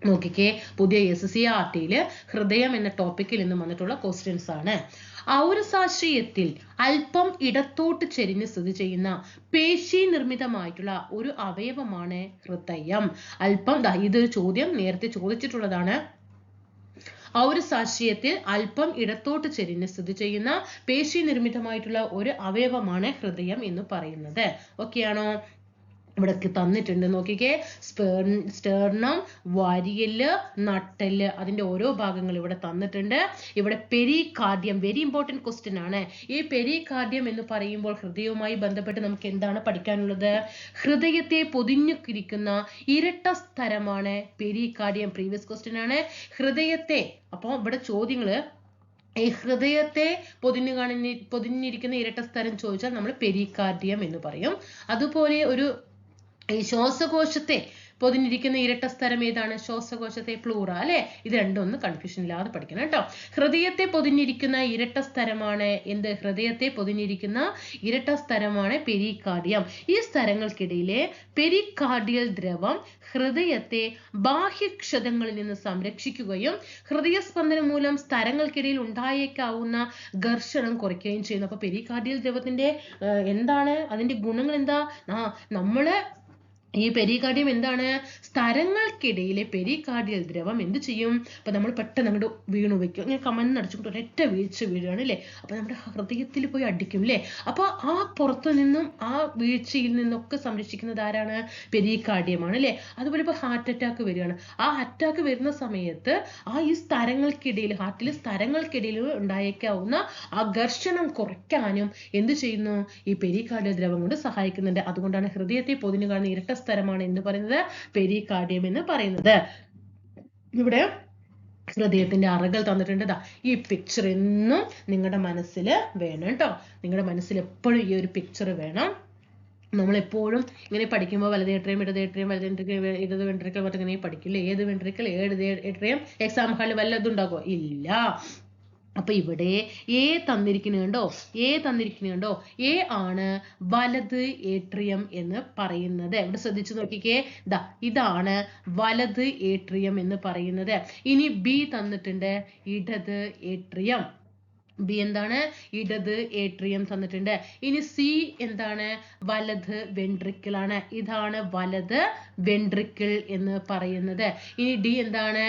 നോക്കിക്കേ, പുതിയ SSCRT-യിൽ ഹൃദയം എന്ന ടോപ്പിക്കിൽ നിന്നും വന്നിട്ടുള്ള ക്വസ്റ്റ്യൻസ് ആണ്. ഔരസാശ്രയത്തിൽ അല്പം ഇടത്തോട്ട് ചെരിഞ്ഞ് സ്ഥിതി ചെയ്യുന്ന പേശി നിർമ്മിതമായിട്ടുള്ള ഒരു അവയവമാണ് ഹൃദയം. അല്പം ഇതൊരു ചോദ്യം നേരത്തെ ചോദിച്ചിട്ടുള്ളതാണ്. ഔരസാശയത്തിൽ അല്പം ഇടത്തോട്ട് ചെരിഞ്ഞ് സ്ഥിതി ചെയ്യുന്ന പേശി നിർമ്മിതമായിട്ടുള്ള ഒരു അവയവമാണ് ഹൃദയം എന്ന് പറയുന്നത്. ഓക്കെയാണോ? ഇവിടെ തന്നിട്ടുണ്ട് നോക്കിക്കേ. സ്റ്റേർണം, വാരിയല്, നട്ടെല്ല്, അതിന്റെ ഓരോ ഭാഗങ്ങൾ ഇവിടെ തന്നിട്ടുണ്ട്. ഇവിടെ പെരികാർഡിയം, വെരി ഇമ്പോർട്ടന്റ് ക്വസ്റ്റ്യൻ ആണ്. ഈ പെരികാർഡിയം എന്ന് പറയുമ്പോൾ ഹൃദയവുമായി ബന്ധപ്പെട്ട് നമുക്ക് എന്താണ് പഠിക്കാനുള്ളത്? ഹൃദയത്തെ പൊതിഞ്ഞിരിക്കുന്ന ഇരട്ട സ്തരമാണ് പെരികാർഡിയം. പ്രീവിയസ് ക്വസ്റ്റ്യൻ ആണ്. ഹൃദയത്തെ, അപ്പോൾ ഇവിടെ ചോദ്യങ്ങള് ഈ ഹൃദയത്തെ പൊതിഞ്ഞിരിക്കുന്ന ഇരട്ട സ്തരം ചോദിച്ചാൽ നമ്മൾ പെരികാർഡിയം എന്ന് പറയും. അതുപോലെ ഈ ശ്വാസകോശത്തെ പൊതിഞ്ഞിരിക്കുന്ന ഇരട്ട സ്തരം ഏതാണ്? ശ്വാസകോശത്തെ പ്ലൂറ അല്ലെ? ഇത് രണ്ടും ഒന്ന് കൺഫ്യൂഷൻ ഇല്ലാതെ പഠിക്കണം കേട്ടോ. ഹൃദയത്തെ പൊതിഞ്ഞിരിക്കുന്ന ഇരട്ട സ്തരമാണ് എന്ത്? ഹൃദയത്തെ പൊതിഞ്ഞിരിക്കുന്ന ഇരട്ട സ്തരമാണ് പെരികാർഡിയം. ഈ സ്തരങ്ങൾക്കിടയിലെ പെരികാർഡിയൽ ദ്രവം ഹൃദയത്തെ ബാഹ്യക്ഷതങ്ങളിൽ നിന്ന് സംരക്ഷിക്കുകയും ഹൃദയസ്പന്ദനം മൂലം സ്തരങ്ങൾക്കിടയിൽ ഉണ്ടായേക്കാവുന്ന ഘർഷണം കുറയ്ക്കുകയും ചെയ്യുന്നു. അപ്പൊ പെരികാർഡിയൽ ദ്രവത്തിന്റെ എന്താണ് അതിന്റെ ഗുണങ്ങൾ? എന്താ? നമ്മള് ഈ പെരികാർഡിയം എന്താണ്? സ്തരങ്ങൾക്കിടയിലെ പെരികാർഡിയൽ ദ്രവം എന്ത് ചെയ്യും? അപ്പൊ നമ്മൾ പെട്ടെന്ന് അങ്ങോട്ട് വീണു വെക്കും, ഇങ്ങനെ കമന്നടിച്ചുകൊണ്ട് ഒരൊറ്റ വീഴ്ച വീഴുകയാണ് അല്ലേ? അപ്പൊ നമ്മുടെ ഹൃദയത്തിൽ പോയി അടിക്കും അല്ലേ? അപ്പൊ ആ പുറത്തു നിന്നും ആ വീഴ്ചയിൽ നിന്നൊക്കെ സംരക്ഷിക്കുന്നത് ആരാണ്? പെരികാർഡിയമാണ് അല്ലേ? അതുപോലെ ഇപ്പൊ ഹാർട്ട് അറ്റാക്ക് വരികയാണ്. ആ അറ്റാക്ക് വരുന്ന സമയത്ത് ഈ സ്തരങ്ങൾക്കിടയിൽ, ഹാർട്ടിലെ സ്തരങ്ങൾക്കിടയിൽ ഉണ്ടായേക്കാവുന്ന ആ ഘർഷണം കുറയ്ക്കാനും എന്ത് ചെയ്യുന്നു? ഈ പെരികാർഡിയൽ ദ്രവം കൊണ്ട് സഹായിക്കുന്നുണ്ട്. അതുകൊണ്ടാണ് ഹൃദയത്തെ പൊതിഞ്ഞു കാണുന്ന ഇരട്ട സ്ഥലമാണ് എന്ന് പറയുന്നത് പെരികാർഡിയം എന്ന് പറയുന്നത്. ഇവിടെ ഹൃദയത്തിന്റെ അറകൾ തന്നിട്ടുണ്ട്. ഈ പിക്ചർ എന്നും നിങ്ങളുടെ മനസ്സിൽ വേണം കേട്ടോ. നിങ്ങളുടെ മനസ്സിൽ എപ്പോഴും ഈ ഒരു പിക്ചർ വേണം. നമ്മളെപ്പോഴും ഇങ്ങനെ പഠിക്കുമ്പോൾ വലത് ഏട്രിയം, ഇടത് ഏട്രിയം, ഇടത് വെൻട്രിക്കിൾ മറ്റു ഇങ്ങനെ പഠിക്കില്ല. ഏത് വെൻട്രിക്കിൾ, ഏത് ഏട്രിയം എക്സാം ഹാളിൽ വല്ലതും ഉണ്ടാകുമോ? ഇല്ല. അപ്പൊ ഇവിടെ എ തന്നിരിക്കുന്നുണ്ടോ? എ ആണ് വലത് ഏട്രിയം എന്ന് പറയുന്നത്. ഇവിടെ ശ്രദ്ധിച്ചു നോക്കിക്കേ. ഇതാണ് വലത് ഏട്രിയം എന്ന് പറയുന്നത്. ഇനി ബി തന്നിട്ടുണ്ട്, ഇടത് ഏട്രിയം. ബി എന്താണ്? ഇടത് ഏട്രിയം തന്നിട്ടുണ്ട്. ഇനി സി എന്താണ്? വലത് വെൻട്രിക്കിൾ ആണ്. ഇതാണ് വലത് വെൻട്രിക്കിൾ എന്ന് പറയുന്നത്. ഇനി ഡി എന്താണ്?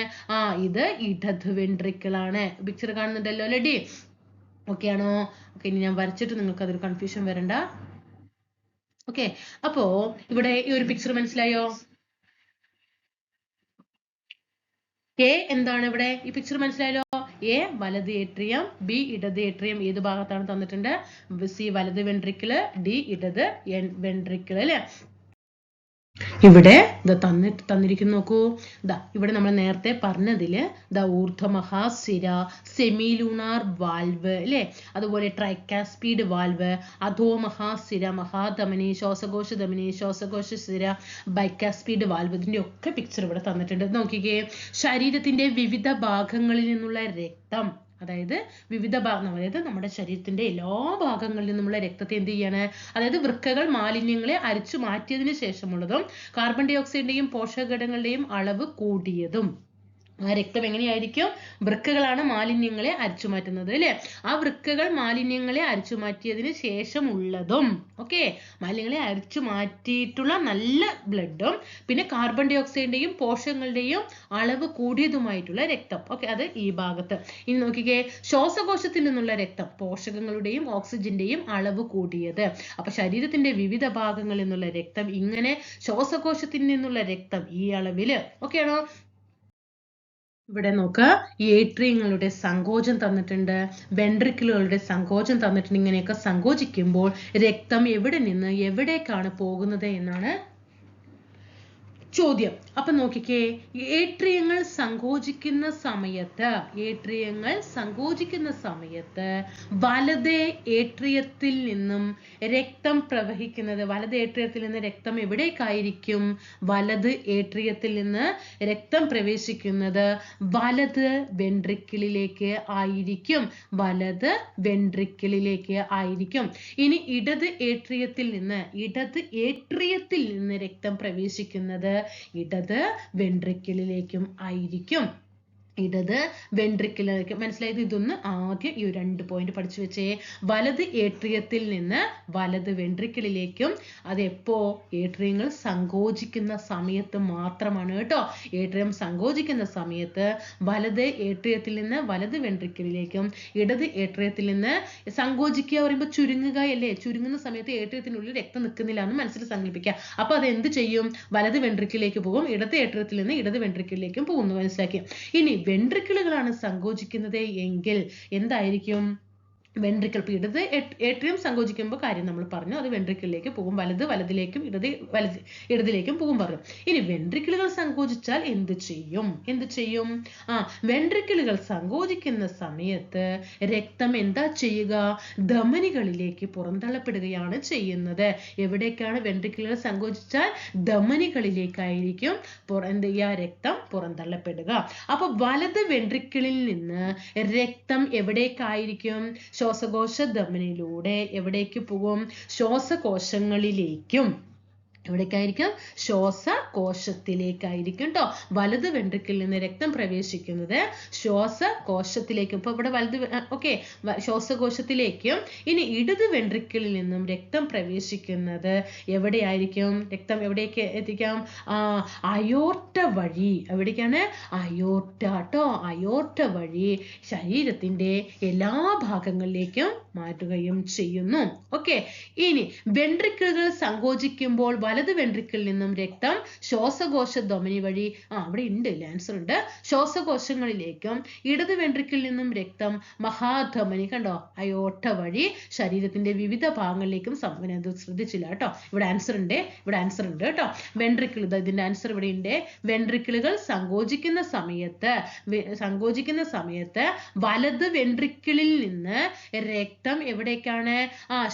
ഇത് ഇടത് വെൻട്രിക്കിൾ ആണ്. പിക്ചർ കാണുന്നുണ്ടല്ലോ അല്ലെ ഡി? ഓക്കെ ആണോ? ഓക്കെ, ഇനി ഞാൻ വരച്ചിട്ട് നിങ്ങൾക്ക് അതൊരു കൺഫ്യൂഷൻ വരണ്ട. ഓക്കെ, അപ്പോ ഇവിടെ ഈ ഒരു പിക്ചർ മനസ്സിലായോ? എ എന്താണ്? ഇവിടെ ഈ പിക്ചർ മനസ്സിലായല്ലോ. എ വലത് ഏട്രിയം, ബി ഇടത് ഏട്രിയം. ഏത് ഭാഗത്താണ് തന്നിട്ടുണ്ട്? സി വലത് വെൻട്രിക്കിള്, ഡി ഇടത് വെൻട്രിക്കിള് അല്ലെ? ഇവിടെ തന്നിരിക്കുന്നു നോക്കൂ. ഇവിടെ നമ്മൾ നേരത്തെ പറഞ്ഞതില് ഊർധ്വമഹാശിര, സെമിലൂണാർ വാൽവ് അല്ലെ? അതുപോലെ ട്രൈക്കാസ്പീഡ് വാൽവ്, അധോമഹാശിര, മഹാധമനി, ശ്വാസകോശ ധമനി, ശ്വാസകോശ ശിര, ബൈക്കാസ്പീഡ് വാൽവ്, ഇതിന്റെ ഒക്കെ പിക്ചർ ഇവിടെ തന്നിട്ടുണ്ട്. നോക്കിക്കേ. ശരീരത്തിന്റെ വിവിധ ഭാഗങ്ങളിൽ നിന്നുള്ള രക്തം, അതായത് വിവിധ ഭാഗം, അതായത് നമ്മുടെ ശരീരത്തിന്റെ എല്ലാ ഭാഗങ്ങളിൽ നിന്നുമുള്ള രക്തത്തെ എന്ത് ചെയ്യാണ്? അതായത് വൃക്കകൾ മാലിന്യങ്ങളെ അരിച്ചു മാറ്റിയതിനു ശേഷമുള്ളതും കാർബൺ ഡൈ ഓക്സൈഡിന്റെയും പോഷകഘടകങ്ങളുടെയും അളവ് കൂടിയതും. ആ രക്തം എങ്ങനെയായിരിക്കും? വൃക്കകളാണ് മാലിന്യങ്ങളെ അരിച്ചു മാറ്റുന്നത് അല്ലെ? ആ വൃക്കകൾ മാലിന്യങ്ങളെ അരിച്ചു മാറ്റിയതിന് ശേഷം ഉള്ളതും, ഓക്കെ, മാലിന്യങ്ങളെ അരിച്ചു മാറ്റിയിട്ടുള്ള നല്ല ബ്ലഡും പിന്നെ കാർബൺ ഡൈ ഓക്സൈഡിന്റെയും പോഷകങ്ങളുടെയും അളവ് കൂടിയതുമായിട്ടുള്ള രക്തം. ഓക്കെ, അത് ഈ ഭാഗത്ത്. ഇനി നോക്കിക്കേ. ശ്വാസകോശത്തിൽ നിന്നുള്ള രക്തം, പോഷകങ്ങളുടെയും ഓക്സിജന്റെയും അളവ് കൂടിയത്. അപ്പൊ ശരീരത്തിന്റെ വിവിധ ഭാഗങ്ങളിൽ നിന്നുള്ള രക്തം ഇങ്ങനെ, ശ്വാസകോശത്തിൽ നിന്നുള്ള രക്തം ഈ അളവില്. ഓക്കെ ആണോ? ഇവിടെ നോക്കുക. ഏട്രിയങ്ങളുടെ സങ്കോചം തന്നിട്ടുണ്ട്, വെൻട്രിക്കിളുകളുടെ സങ്കോചം തന്നിട്ടുണ്ട്. ഇങ്ങനെയൊക്കെ സങ്കോചിക്കുമ്പോൾ രക്തം എവിടെ നിന്ന് എവിടേക്കാണ് പോകുന്നത് എന്നാണ് ചോദ്യം. അപ്പൊ നോക്കിക്കേ. ഏട്രിയങ്ങൾ സങ്കോചിക്കുന്ന സമയത്ത് വലത് ഏട്രിയത്തിൽ നിന്നും രക്തം പ്രവഹിക്കുന്നത്, വലത് ഏട്രിയത്തിൽ നിന്ന് രക്തം എവിടേക്കായിരിക്കും? വലത് ഏട്രിയത്തിൽ നിന്ന് രക്തം പ്രവേശിക്കുന്നത് വലത് വെൻട്രിക്കിളിലേക്ക് ആയിരിക്കും. ഇനി ഇടത് ഏട്രിയത്തിൽ നിന്ന് രക്തം പ്രവേശിക്കുന്നത് ഇടത് വെൻട്രിക്കിളിലേക്കും ആയിരിക്കും. ഇടത് വെൻട്രിക്കിളിലേക്ക്. മനസ്സിലായത്? ഇതൊന്ന് ആദ്യം ഈ 2 പോയിന്റ് പഠിച്ചു വെച്ചേ. വലത് ഏട്രിയത്തിൽ നിന്ന് വലത് വെൻട്രിക്കിളിലേക്കും അത് എപ്പോ ഏട്രിയങ്ങൾ സങ്കോചിക്കുന്ന സമയത്ത് മാത്രമാണ് കേട്ടോ. ഏട്രിയം സങ്കോചിക്കുന്ന സമയത്ത് വലത് ഏട്രിയത്തിൽ നിന്ന് വലത് വെൻട്രിക്കിളിലേക്കും ഇടത് ഏട്രിയത്തിൽ നിന്ന് സങ്കോചിക്കുക പറയുമ്പോൾ ചുരുങ്ങുക അല്ലേ? ചുരുങ്ങുന്ന സമയത്ത് ഏട്രിയത്തിനുള്ളിൽ രക്തം നിൽക്കുന്നില്ല എന്ന് മനസ്സിൽ സങ്കല്പിക്കുക. അപ്പൊ അത് എന്ത് ചെയ്യും? വലത് വെൻട്രിക്കിലേക്ക് പോകും, ഇടത് ഏട്രിയത്തിൽ നിന്ന് ഇടത് വെൻട്രിക്കിളിലേക്കും പോകുന്നു. മനസ്സിലാക്കി? ഇനി വെൻട്രിക്കിളുകളാണ് സങ്കോചിക്കുന്നത് എങ്കിൽ എന്തായിരിക്കും? വെൻട്രിക്കിൾ. ഇടത് ഏട്രിയം സങ്കോചിക്കുമ്പോൾ കാര്യം നമ്മൾ പറഞ്ഞു, അത് വെൻട്രിക്കിളിലേക്ക് പോകും. വലതിലേക്കും ഇടതിലേക്കും പോകും പറഞ്ഞു. ഇനി വെൻട്രിക്കിളുകൾ സങ്കോചിച്ചാൽ എന്ത് ചെയ്യും? വെൻട്രിക്കിളുകൾ സങ്കോചിക്കുന്ന സമയത്ത് രക്തം എന്താ ചെയ്യുക? ധമനികളിലേക്ക് പുറന്തള്ളപ്പെടുകയാണ് ചെയ്യുന്നത്. എവിടേക്കാണ് വെൻട്രിക്കിളുകൾ സങ്കോചിച്ചാൽ? ധമനികളിലേക്കായിരിക്കും രക്തം പുറന്തള്ളപ്പെടുക. അപ്പൊ വലത് വെൻട്രിക്കിളിൽ നിന്ന് രക്തം എവിടേക്കായിരിക്കും? ശ്വാസകോശ ധമനിയിലൂടെ എവിടേക്ക് പോകും? ശ്വാസകോശങ്ങളിലേക്കും. എവിടേക്കായിരിക്കും? ശ്വാസകോശത്തിലേക്കായിരിക്കും ട്ടോ. വലത് വെൻട്രിക്കിളിൽ നിന്ന് രക്തം പ്രവേശിക്കുന്നത് ശ്വാസകോശത്തിലേക്കും. ഇപ്പൊ ഇവിടെ വലത് ഓക്കെ ശ്വാസകോശത്തിലേക്കും. ഇനി ഇടത് വെൻട്രിക്കിളിൽ നിന്നും രക്തം പ്രവേശിക്കുന്നത് എവിടെയായിരിക്കും? രക്തം എവിടേക്ക് എത്തിക്കാം? അയോർട്ട വഴി. എവിടേക്കാണ്? അയോർട്ട ട്ടോ. അയോർട്ട വഴി ശരീരത്തിന്റെ എല്ലാ ഭാഗങ്ങളിലേക്കും മാറ്റുകയും ചെയ്യുന്നു. ഓക്കെ. ഇനി വെൻട്രിക്കിളുകൾ സങ്കോചിക്കുമ്പോൾ വലത് വെൻട്രിക്കിളിൽ നിന്നും രക്തം ശ്വാസകോശ ധമനി വഴി അവിടെ ഉണ്ട്, ആൻസർ ഉണ്ട്, ശ്വാസകോശങ്ങളിലേക്കും ഇടത് വെൻട്രിക്കിളിൽ നിന്നും രക്തം മഹാധമനി കണ്ടോ അയോട്ട വഴി ശരീരത്തിന്റെ വിവിധ ഭാഗങ്ങളിലേക്കും ശ്രദ്ധിച്ചില്ല കേട്ടോ. ഇവിടെ ആൻസർ ഉണ്ട് കേട്ടോ. വെൻട്രിക്കിൾ, ഇതിന്റെ ആൻസർ ഇവിടെ ഉണ്ട്. വെൻട്രിക്കിളുകൾ സങ്കോചിക്കുന്ന സമയത്ത് വലത് വെൻട്രിക്കിളിൽ നിന്ന് രക്തം എവിടേക്കാണ്?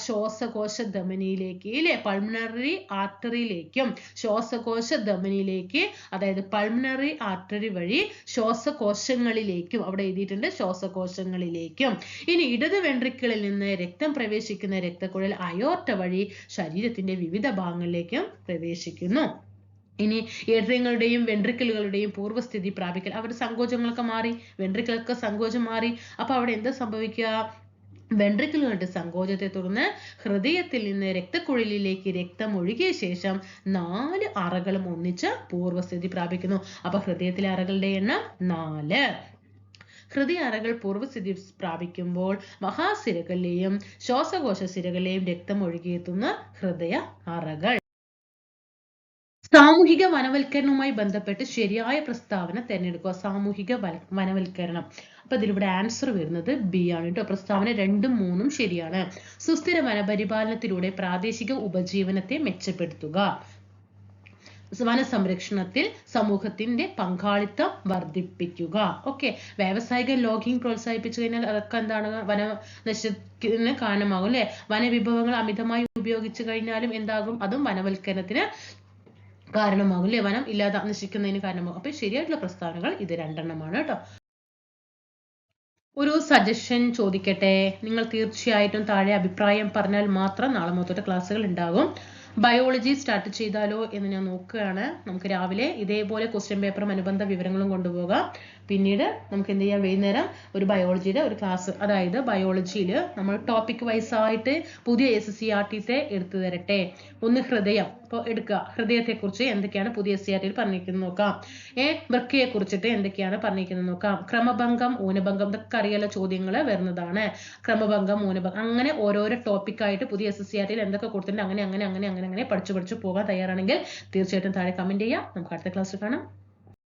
ശ്വാസകോശ ധമനിയിലേക്ക് ഇല്ലേ? പൾമണറി ആർട്ടറിയിലേക്കും ശ്വാസകോശ ധമനിയിലേക്ക്, അതായത് പൾമണറി ആർട്ടറി വഴി ശ്വാസകോശങ്ങളിലേക്കും. അവിടെ എഴുതിയിട്ടുണ്ട് ശ്വാസകോശങ്ങളിലേക്കും. ഇനി ഇടത് വെൻട്രിക്കിളിൽ നിന്ന് രക്തം പ്രവേശിക്കുന്ന രക്തക്കുഴൽ അയോർട്ട വഴി ശരീരത്തിന്റെ വിവിധ ഭാഗങ്ങളിലേക്കും പ്രവേശിക്കുന്നു. ഇനി ഏട്രിയങ്ങളുടെയും വെൻട്രിക്കിളുകളുടെയും പൂർവ്വസ്ഥിതി പ്രാപിക്കൽ. അവരുടെ സങ്കോചങ്ങളൊക്കെ മാറി, വെൻട്രിക്കിളൊക്കെ സങ്കോചം മാറി. അപ്പൊ അവിടെ എന്താ സംഭവിക്കുക? വെൻട്രിക്കിളുകളുടെ സങ്കോചത്തെ തുടർന്ന് ഹൃദയത്തിൽ നിന്ന് രക്തക്കുഴലിലേക്ക് രക്തം ഒഴുകിയ ശേഷം 4 അറകളും ഒന്നിച്ച് പൂർവ്വസ്ഥിതി പ്രാപിക്കുന്നു. അപ്പൊ ഹൃദയത്തിലെ അറകളുടെ എണ്ണം 4. ഹൃദയ അറകൾ പൂർവ്വസ്ഥിതി പ്രാപിക്കുമ്പോൾ മഹാസിരകളിലെയും ശ്വാസകോശ സിരകളിലെയും രക്തം ഒഴുകിയെത്തുന്ന ഹൃദയ അറകൾ. സാമൂഹിക വനവൽക്കരണവുമായി ബന്ധപ്പെട്ട് ശരിയായ പ്രസ്താവന തിരഞ്ഞെടുക്കുക. സാമൂഹിക വനവൽക്കരണം. അപ്പൊ ഇതിലിവിടെ ആൻസർ വരുന്നത് ബി ആണ് കേട്ടോ. പ്രസ്താവന 2ഉം 3ഉം ശരിയാണ്. സുസ്ഥിര വനപരിപാലനത്തിലൂടെ പ്രാദേശിക ഉപജീവനത്തെ മെച്ചപ്പെടുത്തുക. വനസംരക്ഷണത്തിൽ സമൂഹത്തിന്റെ പങ്കാളിത്തം വർദ്ധിപ്പിക്കുക. ഓക്കെ. വ്യാവസായിക ലോഗിംഗ് പ്രോത്സാഹിപ്പിച്ചു കഴിഞ്ഞാൽ അതൊക്കെ എന്താണ്? വനനശത്തിന് കാരണമാകും അല്ലെ? വനവിഭവങ്ങൾ അമിതമായി ഉപയോഗിച്ചു കഴിഞ്ഞാലും എന്താകും? അതും വനവൽക്കരണത്തിന് കാരണമാകും അല്ലെ? വനം നശിക്കുന്നതിന് കാരണമാകും. അപ്പൊ ശരിയായിട്ടുള്ള പ്രസ്താവനകൾ ഇത് 2 കേട്ടോ. ഒരു സജഷൻ ചോദിക്കട്ടെ. നിങ്ങൾ തീർച്ചയായിട്ടും താഴെ അഭിപ്രായം പറഞ്ഞാൽ മാത്രം നാളെ മുതൽ ക്ലാസ്സുകൾ ഉണ്ടാകും. ബയോളജി സ്റ്റാർട്ട് ചെയ്താലോ എന്ന് ഞാൻ നോക്കുകയാണ്. നമുക്ക് രാവിലെ ഇതേപോലെ ക്വസ്റ്റ്യൻ പേപ്പറും അനുബന്ധ വിവരങ്ങളും കൊണ്ടുപോകാം. പിന്നീട് നമുക്ക് എന്ത് ചെയ്യാം? വൈകുന്നേരം ഒരു ബയോളജിയുടെ ഒരു ക്ലാസ്, അതായത് ബയോളജിയിൽ നമ്മൾ ടോപ്പിക് വൈസ് ആയിട്ട് പുതിയ SSCRT എടുത്തു തരട്ടെ. ഒന്ന് ഹൃദയം. അപ്പോൾ എടുക്കുക. ഹൃദയത്തെക്കുറിച്ച് എന്തൊക്കെയാണ് പുതിയ SCRT പറഞ്ഞിരിക്കുന്നത് നോക്കാം. വൃക്കയെ കുറിച്ചിട്ട് എന്തൊക്കെയാണ് പറഞ്ഞിരിക്കുന്നത് നോക്കാം. ക്രമഭംഗം, ഊനഭംഗം, ഇതൊക്കെ അറിയാനുള്ള ചോദ്യങ്ങൾ വരുന്നതാണ്. ക്രമഭംഗം, ഊനഭംഗം, അങ്ങനെ ഓരോരോ ടോപ്പിക്കായിട്ട് പുതിയ SSCRT എന്തൊക്കെ കൊടുത്തിട്ടുണ്ട് അങ്ങനെ പഠിച്ചു പോകാൻ തയ്യാറാണെങ്കിൽ തീർച്ചയായിട്ടും താഴെ കമന്റ് ചെയ്യുക. നമുക്ക് അടുത്ത ക്ലാസ്സിൽ കാണാം.